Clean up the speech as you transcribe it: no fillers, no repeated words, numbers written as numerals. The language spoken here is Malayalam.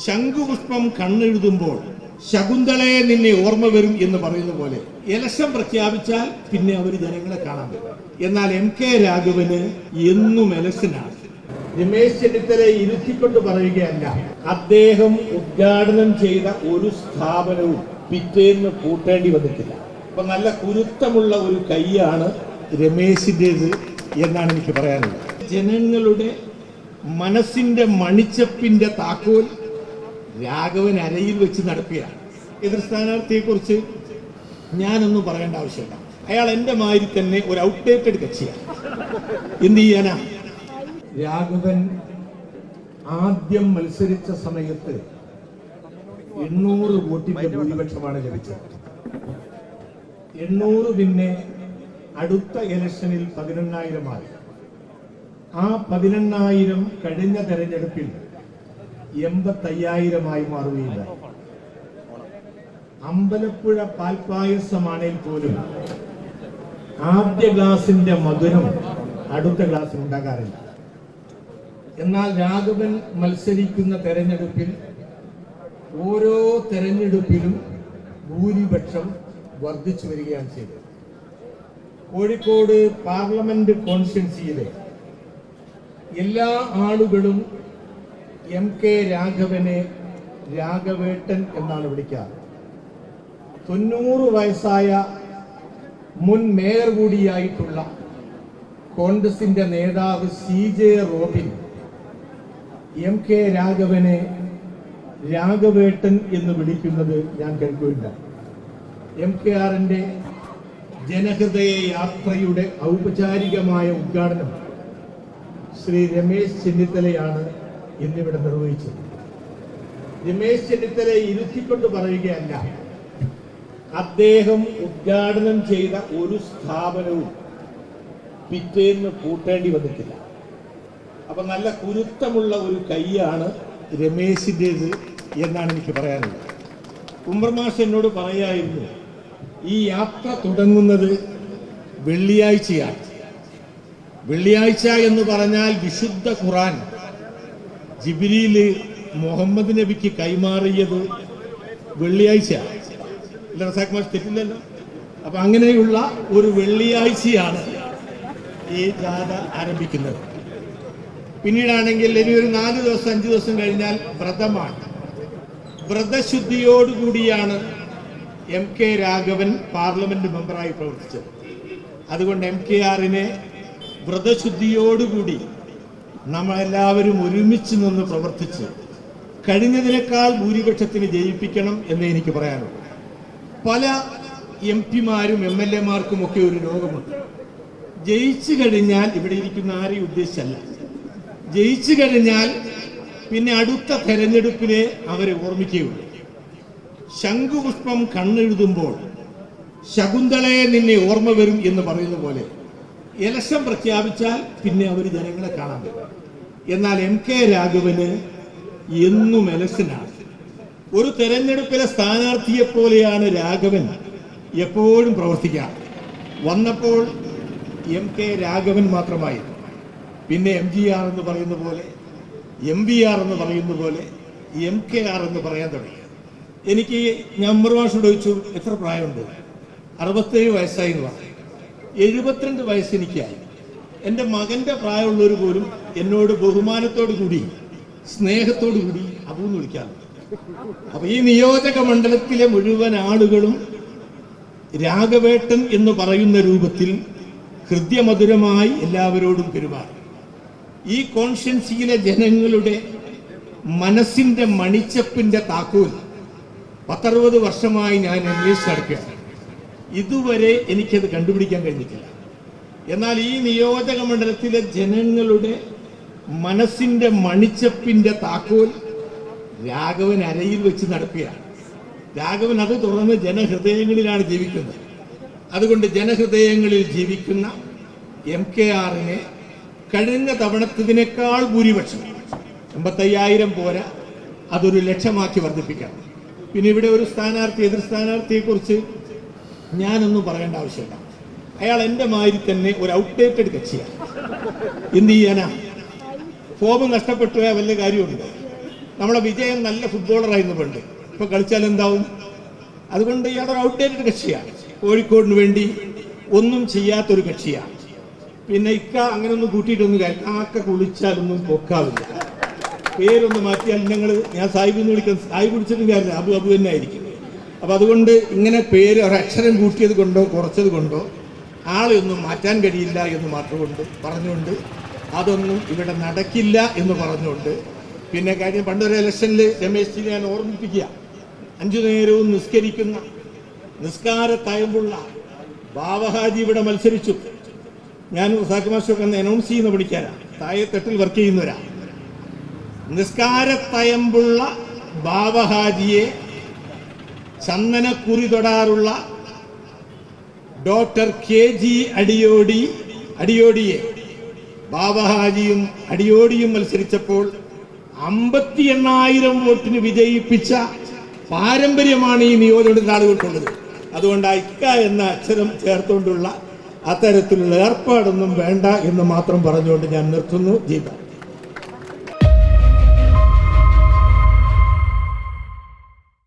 ശംഖുപുഷ്പം കണ്ണെഴുതുമ്പോൾ ശകുന്തളയെ നിന്നെ ഓർമ്മ വരും എന്ന് പറയുന്ന പോലെ ഇലക്ഷൻ പ്രഖ്യാപിച്ചാൽ പിന്നെ അവർ ജനങ്ങളെ കാണാൻ പറ്റും. എന്നാൽ MK രാഘവന് എന്നും ഇലക്ഷനാണ്. രമേശ് ചെന്നിത്തലയെ ഇരുത്തിക്കൊണ്ട് പറയുകയല്ല, അദ്ദേഹം ഉദ്ഘാടനം ചെയ്ത ഒരു സ്ഥാപനവും പിറ്റേന്ന് പൂട്ടേണ്ടി വന്നിട്ടില്ല. അപ്പൊ നല്ല കുരുത്തമുള്ള ഒരു കൈയാണ് രമേശിൻ്റെത് എന്നാണ് എനിക്ക് പറയാനുള്ളത്. ജനങ്ങളുടെ മനസ്സിന്റെ മണിച്ചപ്പിന്റെ താക്കോൽ രാഘവൻ അരയിൽ വെച്ച് നടക്കുകയാണ്. എതിർ സ്ഥാനാർത്ഥിയെ കുറിച്ച് ഞാനൊന്നും പറയേണ്ട ആവശ്യമില്ല. അയാൾ എന്റെ മാതിരി തന്നെ ഒരു ഔട്ട്ഡേറ്റഡ് കക്ഷിയാണ്. എന്ത് ചെയ്യാനാ? രാഘവൻ ആദ്യം മത്സരിച്ച സമയത്ത് 800 വോട്ടിന്റെ ഭൂരിപക്ഷമാണ് ലഭിച്ചത്. 800 പിന്നെ അടുത്ത ഇലക്ഷനിൽ 11,000 ആ 11,000 കഴിഞ്ഞ തെരഞ്ഞെടുപ്പിൽ 85,000 മാറുകയില്ല. അമ്പലപ്പുഴ പാൽപ്പായസമാണെങ്കിൽ പോലും ആദ്യ ഗ്ലാസിന്റെ മധുരം അടുത്ത ഗ്ലാസ്സിൽ ഉണ്ടാകാറില്ല. എന്നാൽ രാഘവൻ മത്സരിക്കുന്ന തെരഞ്ഞെടുപ്പിൽ ഓരോ തെരഞ്ഞെടുപ്പിലും ഭൂരിപക്ഷം വർദ്ധിച്ചു വരികയാണ് ചെയ്തത്. കോഴിക്കോട് പാർലമെന്റ് കോൺസ്റ്റിറ്റ്യുവൻസിയിലെ എല്ലാ ആളുകളും MK രാഘവനെ രാഘവേട്ടൻ എന്നാണ് വിളിക്കാറ്. 90 വയസ്സായ മുൻ മേയർ കൂടിയായിട്ടുള്ള കോൺഗ്രസിന്റെ നേതാവ് CJ റോബിൻ MK രാഘവനെ രാഘവേട്ടൻ എന്ന് വിളിക്കുന്നത് ഞാൻ കേൾക്കില്ല. MKRന്റെ ജനഹൃദയ യാത്രയുടെ ഔപചാരികമായ ഉദ്ഘാടനം ശ്രീ രമേശ് ചെന്നിത്തലയാണ് ഇന്നിവിടെ നിർവഹിച്ചത്. രമേശ് ചെന്നിത്തലയെ ഇരുത്തിക്കൊണ്ട് പറയുകയല്ല, അദ്ദേഹം ഉദ്ഘാടനം ചെയ്ത ഒരു സ്ഥാപനവും പിറ്റേന്ന് പൂട്ടേണ്ടി വന്നിട്ടില്ല. അപ്പൊ നല്ല കുരുത്തമുള്ള ഒരു കൈയാണ് രമേശിൻ്റെത് എന്നാണ് എനിക്ക് പറയാനുള്ളത്. ഉമ്മർമാഷ് എന്നോട് പറയായിരുന്നു, ഈ യാത്ര തുടങ്ങുന്നത് വെള്ളിയാഴ്ചയാണ്. വെള്ളിയാഴ്ച എന്ന് പറഞ്ഞാൽ വിശുദ്ധ ഖുർആൻ ജിബ്രീൽ മുഹമ്മദ് നബിക്ക് കൈമാറിയത് വെള്ളിയാഴ്ച. റസാഖ് മാഷ് തെറ്റില്ലല്ലോ. അപ്പൊ അങ്ങനെയുള്ള ഒരു വെള്ളിയാഴ്ചയാണ് ഈ ജാഥ ആരംഭിക്കുന്നത്. പിന്നീടാണെങ്കിൽ ഇനി ഒരു 4 ദിവസം 5 ദിവസം കഴിഞ്ഞാൽ വ്രതമാണ്. വ്രതശുദ്ധിയോടുകൂടിയാണ് MK രാഘവൻ പാർലമെന്റ് മെമ്പറായി പ്രവർത്തിച്ചത്. അതുകൊണ്ട് MKRനെ വ്രതശുദ്ധിയോടുകൂടി നമ്മളെല്ലാവരും ഒരുമിച്ച് നിന്ന് പ്രവർത്തിച്ച് കഴിഞ്ഞതിനേക്കാൾ ഭൂരിപക്ഷത്തിന് ജയിപ്പിക്കണം എന്നേ എനിക്ക് പറയാനുള്ളൂ. പല MP-മാരും MLA-മാർക്കും ഒക്കെ ഒരു രോഗമുണ്ട്. ജയിച്ചു കഴിഞ്ഞാൽ, ഇവിടെ ഇരിക്കുന്ന ആരെയും ഉദ്ദേശിച്ചല്ല, ജയിച്ചു കഴിഞ്ഞാൽ പിന്നെ അടുത്ത തെരഞ്ഞെടുപ്പിനെ അവരെ ഓർമ്മിക്കുകയുള്ളൂ. ശംഖുപുഷ്പം കണ്ണെഴുതുമ്പോൾ ശകുന്തളയെ നിന്നെ ഓർമ്മ വരും എന്ന് പറയുന്ന പോലെ ഇലക്ഷൻ പ്രഖ്യാപിച്ചാൽ പിന്നെ അവർ ജനങ്ങളെ കാണാൻ പറ്റും. എന്നാൽ MK രാഘവന് എന്നും ഇലക്ഷനാണ്. ഒരു തെരഞ്ഞെടുപ്പിലെ സ്ഥാനാർത്ഥിയെ പോലെയാണ് രാഘവൻ എപ്പോഴും പ്രവർത്തിക്കുക. വന്നപ്പോൾ MK രാഘവൻ മാത്രമായി, പിന്നെ MGR എന്ന് പറയുന്ന പോലെ, MVR എന്ന് പറയുന്ന പോലെ MKR എന്ന് പറയാൻ തുടങ്ങി. എനിക്ക് ഞാൻ ഉമ്മർമാഷോട് ചോദിച്ചു, എത്ര പ്രായമുണ്ട്? 67 വയസ്സായി എന്ന് പറഞ്ഞു. 72 വയസ്സ് എനിക്കായി. എൻ്റെ മകന്റെ പ്രായമുള്ളവർ പോലും എന്നോട് ബഹുമാനത്തോടു കൂടി സ്നേഹത്തോടു കൂടി അബൂന്ന് വിളിക്കാറുണ്ട്. അപ്പൊ ഈ നിയോജക മണ്ഡലത്തിലെ മുഴുവൻ ആളുകളും രാഘവേട്ടൻ എന്ന് പറയുന്ന രൂപത്തിൽ ഹൃദ്യമധുരമായി എല്ലാവരോടും പെരുമാറി. ഈ കോൺസ്റ്റിറ്റ്യുവൻസിയിലെ ജനങ്ങളുടെ മനസ്സിന്റെ മണിച്ചപ്പിന്റെ താക്കോൽ 10-60 വർഷമായി ഞാൻ അന്വേഷിച്ച് നടക്കുകയാണ്. ഇതുവരെ എനിക്കത് കണ്ടുപിടിക്കാൻ കഴിഞ്ഞിട്ടില്ല. എന്നാൽ ഈ നിയോജക മണ്ഡലത്തിലെ ജനങ്ങളുടെ മനസ്സിന്റെ മണിച്ചപ്പിന്റെ താക്കോൽ രാഘവൻ അരയിൽ വെച്ച് നടക്കുകയാണ്. രാഘവൻ അത് തുറന്ന് ജനഹൃദയങ്ങളിലാണ് ജീവിക്കുന്നത്. അതുകൊണ്ട് ജനഹൃദയങ്ങളിൽ ജീവിക്കുന്ന MKRനെ കഴിഞ്ഞ തവണത്തതിനേക്കാൾ ഭൂരിപക്ഷം 85,000 പോരാ, അതൊരു ലക്ഷമാക്കി വർദ്ധിപ്പിക്കണം. പിന്നെ ഇവിടെ ഒരു സ്ഥാനാർത്ഥി, എതിർ സ്ഥാനാർത്ഥിയെ കുറിച്ച് ഞാനൊന്നും പറയേണ്ട ആവശ്യമില്ല. അയാൾ എൻ്റെ മാതിരി തന്നെ ഒരു ഔട്ട്ഡേറ്റഡ് കക്ഷിയാണ്. എന്ത് ചെയ്യാനാ? ഫോം നഷ്ടപ്പെട്ടു വല്ല കാര്യമുണ്ട്. നമ്മളെ വിജയൻ നല്ല ഫുട്ബോളറായിരുന്നു പണ്ട്, ഇപ്പൊ കളിച്ചാൽ എന്താവും? അതുകൊണ്ട് ഇയാളൊരു ഔട്ട്ഡേറ്റഡ് കക്ഷിയാണ്, കോഴിക്കോടിന് വേണ്ടി ഒന്നും ചെയ്യാത്തൊരു കക്ഷിയാണ്. പിന്നെ അങ്ങനെയൊന്നും കൂട്ടിയിട്ടൊന്നും കാക്ക കുളിച്ചാലൊന്നും പൊക്കാവില്ല. പേരൊന്ന് മാറ്റിയാൽ ഞാൻ സാഹിബ് എന്ന് വിളിക്കാൻ, സാഹിബ് വിളിച്ചിട്ടും കാര്യമില്ല, അബു തന്നെ ആയിരിക്കും. അപ്പം അതുകൊണ്ട് ഇങ്ങനെ പേര് ഒരക്ഷരം കൂട്ടിയത് കൊണ്ടോ കുറച്ചത് കൊണ്ടോ ആളെ ഒന്നും മാറ്റാൻ കഴിയില്ല എന്ന് മാത്രം പറഞ്ഞുകൊണ്ട് അതൊന്നും ഇവിടെ നടക്കില്ല എന്ന് പറഞ്ഞുകൊണ്ട്, പിന്നെ കാര്യം പണ്ടൊരു ഇലക്ഷനിൽ രമേശ് ഞാൻ ഓർമ്മിപ്പിക്കുക, 5 നേരവും നിസ്കരിക്കുന്ന നിസ്കാര തയമ്പുള്ള ബാവഹാജി ഇവിടെ മത്സരിച്ചു. ഞാൻ റസാഖ് മാസ്റ്റർക്ക് അന്ന് അനൗൺസ് ചെയ്യുന്ന പഠിക്കാനാണ്, താഴെത്തട്ടിൽ വർക്ക് ചെയ്യുന്നവരാ. നിസ്കാര തയമ്പുള്ള ബാവഹാജിയെ ചന്ദനക്കുറി തൊടാറുള്ള ഡോക്ടർ KG അടിയോടിയെ ബാവഹാജിയും അടിയോടിയും മത്സരിച്ചപ്പോൾ 58,000 വോട്ടിന് വിജയിപ്പിച്ച പാരമ്പര്യമാണ് ഈ നിയോജകമണ്ഡലത്തിലെ ആളുകൾക്കുള്ളത്. അതുകൊണ്ട് ഇക്ക എന്ന അക്ഷരം ചേർത്തുകൊണ്ടുള്ള അത്തരത്തിലുള്ള ഏർപ്പാടൊന്നും വേണ്ട എന്ന് മാത്രം പറഞ്ഞുകൊണ്ട് ഞാൻ നിർത്തുന്നു. ജീവ